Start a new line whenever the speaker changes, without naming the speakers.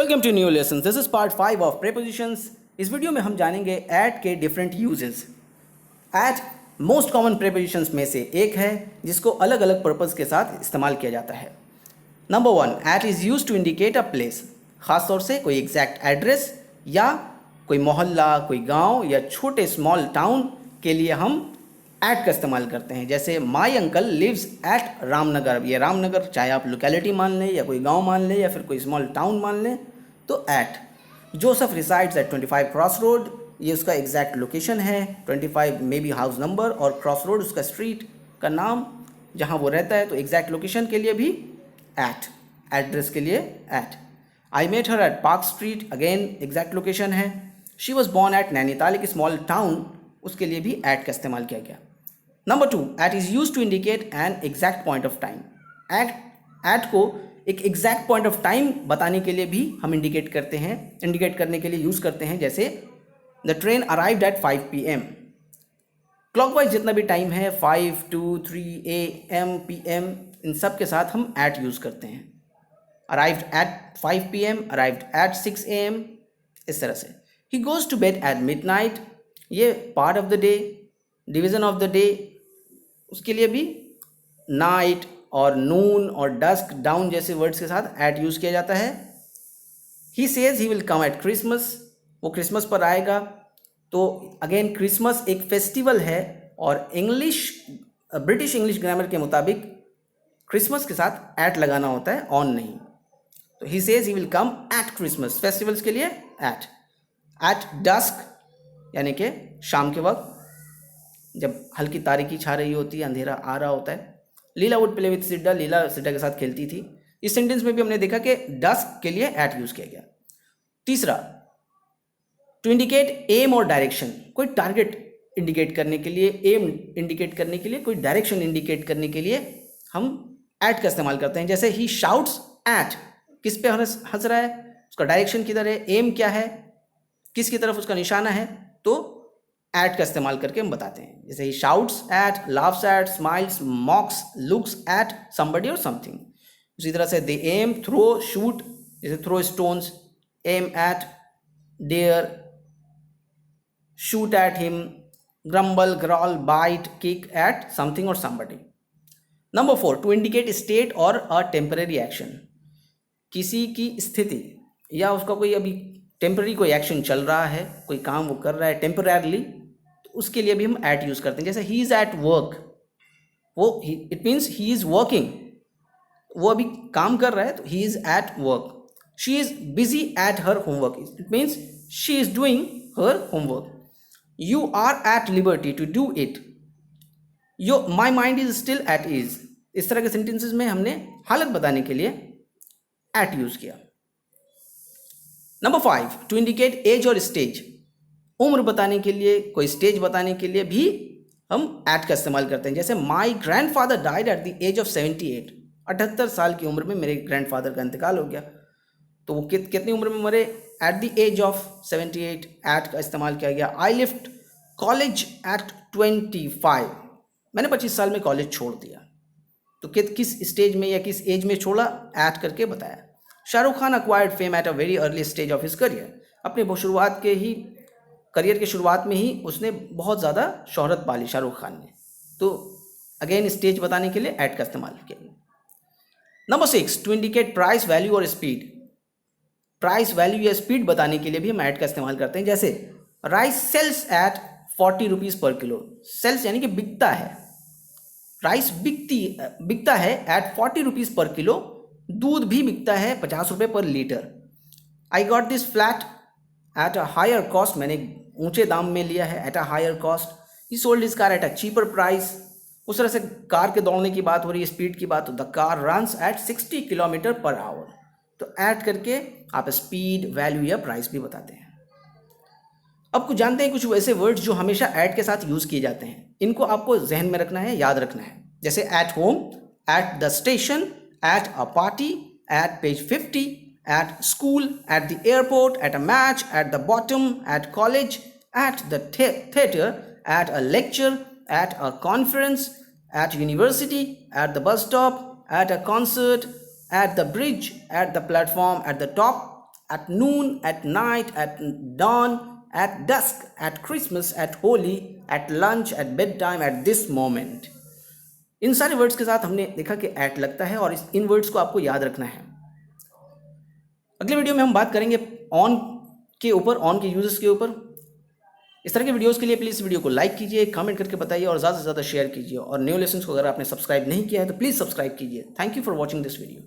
Welcome to new lesson. This is part 5 of prepositions. इस video में हम जानेंगे एट के different uses. At most common prepositions में से एक है जिसको अलग अलग पर्पज़ के साथ इस्तेमाल किया जाता है। Number 1, at is use to indicate a place. ख़ासतौर से कोई एग्जैक्ट एड्रेस या कोई मोहल्ला, कोई गांव या छोटे स्मॉल टाउन के लिए हम एट का इस्तेमाल करते हैं। जैसे my uncle lives at Ramnagar. ये रामनगर चाहे आप लोकेलिटी मान लें या कोई गांव मान लें या फिर कोई स्मॉल टाउन मान लें, तो at. Joseph resides at 25 cross road, ये उसका एग्जैक्ट लोकेशन है। 25 मे बी हाउस नंबर और क्रॉस रोड उसका स्ट्रीट का नाम जहाँ वो रहता है। तो एग्जैक्ट लोकेशन के लिए भी एट, एड्रेस के लिए at. I met her at Park Street, again exact location है। She was born at Nainital, एक स्मॉल टाउन, उसके लिए भी एट का इस्तेमाल किया गया। Number 2, at is use to indicate an exact point of time. At को एक एग्जैक्ट पॉइंट ऑफ टाइम बताने के लिए भी हम इंडिकेट करने के लिए यूज़ करते हैं। जैसे the train arrived at 5 PM। Clockwise जितना भी टाइम है 5, 2, 3 AM, PM, इन सब के साथ हम एट यूज़ करते हैं। Arrived at 5 PM, arrived at 6 AM, इस तरह से। He goes to bed at midnight, ये part of the day, division of the day, उसके लिए भी नाइट और नून और डस्क, डाउन जैसे वर्ड्स के साथ एट यूज़ किया जाता है। He says he will come eight Christmas, वो क्रिसमस पर आएगा। तो अगेन क्रिसमस एक फेस्टिवल है और ब्रिटिश इंग्लिश ग्रामर के मुताबिक क्रिसमस के साथ एट लगाना होता है, ऑन नहीं। तो he says he will come eight Christmas, festivals के लिए एट। एट डस्क यानी कि शाम के वक्त जब हल्की तारीकी छा रही होती है, अंधेरा आ रहा होता है। लीला वुड प्ले विथ सिड्डा, लीला सिड्डा के साथ खेलती थी। इस सेंटेंस में भी हमने देखा कि डस्क के लिए एट यूज किया गया। तीसरा, टू इंडिकेट एम और डायरेक्शन, कोई टारगेट इंडिकेट करने के लिए, एम इंडिकेट करने के लिए, कोई डायरेक्शन इंडिकेट करने के लिए हम एट का इस्तेमाल करते हैं। जैसे ही शाउट्स एट, किस पे हंस रहा है, उसका डायरेक्शन किधर है, एम क्या है, किसकी तरफ उसका निशाना है, तो एट का इस्तेमाल करके हम बताते हैं। जैसे he shouts at, laughs at, smiles, mocks, looks at somebody और समथिंग। उसी तरह से दे एम, थ्रो, शूट, जैसे throw stones, aim at, dare, shoot at him, grumble, growl, bite, kick at something और somebody. Number 4, to indicate state और a temporary action, किसी की स्थिति या उसका कोई अभी टेम्पररी कोई एक्शन चल रहा है, कोई काम वो कर रहा है टेम्पररली, तो उसके लिए भी हम एट यूज़ करते हैं। जैसे ही इज़ एट वर्क, वो it means he is working, वो अभी काम कर रहा है, तो he is at work. She is busy at her homework, it means she is doing her homework. You are at liberty to do it, my mind is still at ease. इस तरह के सेंटेंसेस में हमने हालत बताने के लिए eight use किया। नंबर 5, टू इंडिकेट एज और स्टेज, उम्र बताने के लिए, कोई स्टेज बताने के लिए भी हम एट का इस्तेमाल करते हैं। जैसे my grandfather died at the age of 78, 78 साल की उम्र में मेरे ग्रैंडफादर का इंतकाल हो गया। तो वो कितनी उम्र में मरे, at the age of 78, at का इस्तेमाल किया गया। आई लिफ्ट कॉलेज एट 25, मैंने 25 साल में कॉलेज छोड़ दिया। तो किस स्टेज में या किस एज में छोड़ा, एट करके बताया। Shahrukh Khan acquired fame at a very early stage of his career, अपने करियर के शुरुआत में ही उसने बहुत ज़्यादा शोहरत पाली शाहरुख खान ने। तो अगेन स्टेज बताने के लिए एट का इस्तेमाल किया। Number 6, to indicate price, value और स्पीड, प्राइस, वैल्यू या स्पीड बताने के लिए भी हम एट का इस्तेमाल करते हैं। जैसे राइस सेल्स एट 40 रुपीज़ पर किलो, सेल्स यानी कि बिकता है, राइस बिकता है एट 40 रुपीज़ पर किलो, दूध भी बिकता है 50 रुपये पर litre. I got this flat at a higher cost, मैंने ऊंचे दाम में लिया है, at a higher cost. He sold his car at a cheaper price. उस तरह से कार के दौड़ने की बात हो रही है, स्पीड की बात, the car runs at 60 kilometre per hour. तो ऐड करके आप स्पीड, वैल्यू या प्राइस भी बताते हैं। अब कुछ जानते हैं कुछ वैसे वर्ड्स जो हमेशा एट के साथ यूज़ किए जाते हैं, इनको आपको जहन में रखना है, याद रखना है। जैसे at home, at the station, at a party, at page 50, at school, at the airport, at a match, at the bottom, at college, at the theater, at a lecture, at a conference, at university, at the bus stop, at a concert, at the bridge, at the platform, at the top, at noon, at night, at dawn, at dusk, at Christmas, at Holy, at lunch, at bedtime, at this moment. इन सारे words के साथ हमने देखा कि at लगता है और इन words को आपको याद रखना है. अगले वीडियो में हम बात करेंगे ऑन के ऊपर, ऑन के यूजेस के ऊपर. इस तरह के वीडियोस के लिए प्लीज़ वीडियो को लाइक कीजिए, कमेंट करके बताइए और ज़्यादा से ज़्यादा शेयर कीजिए. और न्यू लेसन्स को अगर आपने सब्सक्राइब नहीं किया है तो प्लीज़ सब्सक्राइब कीजिए. Thank you for watching this video.